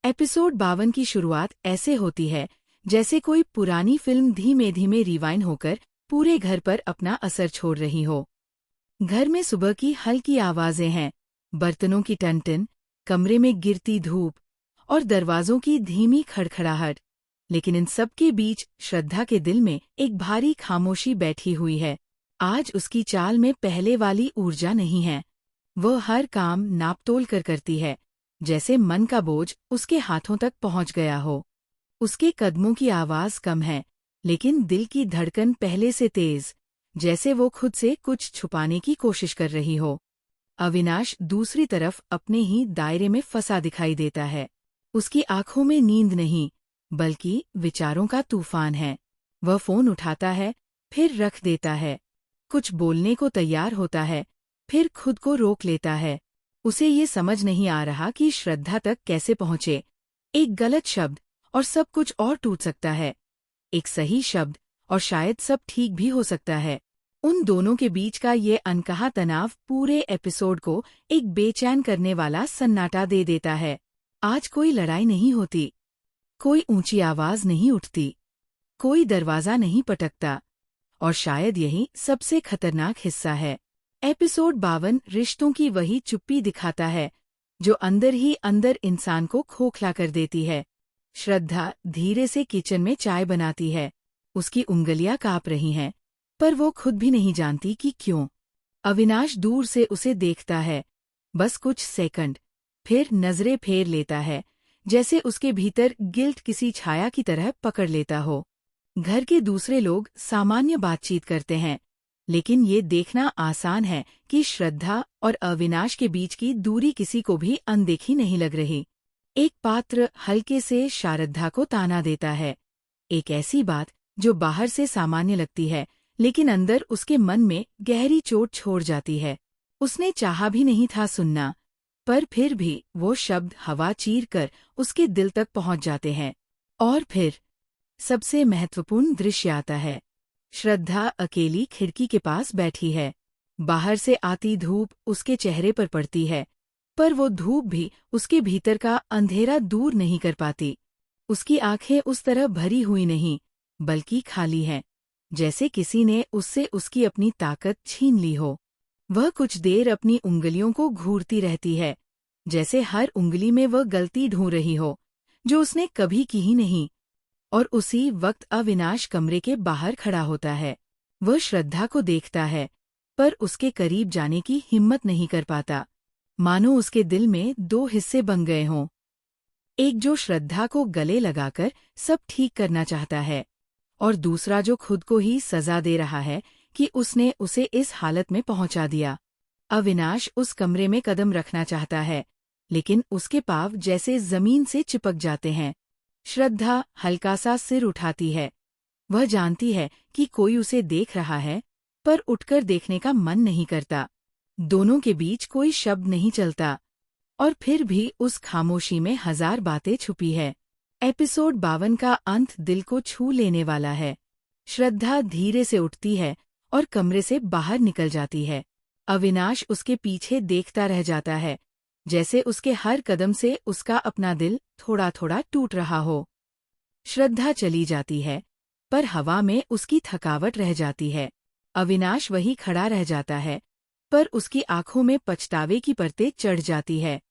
Episode 52 की शुरुआत ऐसे होती है जैसे कोई पुरानी फिल्म धीमे धीमे रिवाइंड होकर पूरे घर पर अपना असर छोड़ रही हो। घर में सुबह की हल्की आवाजें हैं, बर्तनों की टनटन, कमरे में गिरती धूप और दरवाजों की धीमी खड़खड़ाहट। लेकिन इन सब के बीच श्रद्धा के दिल में एक भारी खामोशी बैठी हुई है। आज उसकी चाल में पहले वाली ऊर्जा नहीं है। वह हर काम नापतोल कर करती है, जैसे मन का बोझ उसके हाथों तक पहुंच गया हो। उसके कदमों की आवाज कम है, लेकिन दिल की धड़कन पहले से तेज, जैसे वो खुद से कुछ छुपाने की कोशिश कर रही हो। अविनाश दूसरी तरफ अपने ही दायरे में फंसा दिखाई देता है। उसकी आंखों में नींद नहीं, बल्कि विचारों का तूफान है। वह फोन उठाता है, फिर रख देता है। कुछ बोलने को तैयार होता है, फिर खुद को रोक लेता है। उसे ये समझ नहीं आ रहा कि श्रद्धा तक कैसे पहुंचे। एक गलत शब्द और सब कुछ और टूट सकता है। एक सही शब्द और शायद सब ठीक भी हो सकता है। उन दोनों के बीच का ये अनकहा तनाव पूरे एपिसोड को एक बेचैन करने वाला सन्नाटा दे देता है। आज कोई लड़ाई नहीं होती, कोई ऊंची आवाज नहीं उठती, कोई दरवाजा नहीं पटकता, और शायद यही सबसे खतरनाक हिस्सा है। एपिसोड 52 रिश्तों की वही चुप्पी दिखाता है जो अंदर ही अंदर इंसान को खोखला कर देती है। श्रद्धा धीरे से किचन में चाय बनाती है। उसकी उंगलियां कांप रही हैं, पर वो खुद भी नहीं जानती कि क्यों। अविनाश दूर से उसे देखता है, बस कुछ सेकंड, फिर नजरें फेर लेता है, जैसे उसके भीतर गिल्ट किसी छाया की तरह पकड़ लेता हो। घर के दूसरे लोग सामान्य बातचीत करते हैं, लेकिन ये देखना आसान है कि श्रद्धा और अविनाश के बीच की दूरी किसी को भी अनदेखी नहीं लग रही। एक पात्र हल्के से श्रद्धा को ताना देता है, एक ऐसी बात जो बाहर से सामान्य लगती है, लेकिन अंदर उसके मन में गहरी चोट छोड़ जाती है। उसने चाहा भी नहीं था सुनना, पर फिर भी वो शब्द हवा चीर कर उसके दिल तक पहुंच जाते हैं। और फिर सबसे महत्वपूर्ण दृश्य आता है। श्रद्धा अकेली खिड़की के पास बैठी है। बाहर से आती धूप उसके चेहरे पर पड़ती है, पर वो धूप भी उसके भीतर का अंधेरा दूर नहीं कर पाती। उसकी आंखें उस तरह भरी हुई नहीं, बल्कि खाली हैं, जैसे किसी ने उससे उसकी अपनी ताकत छीन ली हो। वह कुछ देर अपनी उंगलियों को घूरती रहती है, जैसे हर उंगली में वह गलती ढूंढ रही हो जो उसने कभी की ही नहीं। और उसी वक्त अविनाश कमरे के बाहर खड़ा होता है। वह श्रद्धा को देखता है, पर उसके करीब जाने की हिम्मत नहीं कर पाता, मानो उसके दिल में दो हिस्से बन गए हों। एक जो श्रद्धा को गले लगाकर सब ठीक करना चाहता है, और दूसरा जो खुद को ही सजा दे रहा है कि उसने उसे इस हालत में पहुंचा दिया। अविनाश उस कमरे में कदम रखना चाहता है, लेकिन उसके पांव जैसे जमीन से चिपक जाते हैं। श्रद्धा हल्का सा सिर उठाती है। वह जानती है कि कोई उसे देख रहा है, पर उठकर देखने का मन नहीं करता। दोनों के बीच कोई शब्द नहीं चलता, और फिर भी उस खामोशी में हजार बातें छुपी है। एपिसोड 52 का अंत दिल को छू लेने वाला है। श्रद्धा धीरे से उठती है और कमरे से बाहर निकल जाती है। अविनाश उसके पीछे देखता रह जाता है, जैसे उसके हर कदम से उसका अपना दिल थोड़ा थोड़ा टूट रहा हो। श्रद्धा चली जाती है, पर हवा में उसकी थकावट रह जाती है। अविनाश वही खड़ा रह जाता है, पर उसकी आंखों में पछतावे की परतें चढ़ जाती है।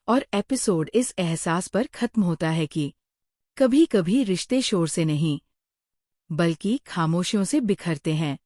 और एपिसोड इस एहसास पर खत्म होता है कि कभी कभी रिश्ते शोर से नहीं, बल्कि खामोशियों से बिखरते हैं।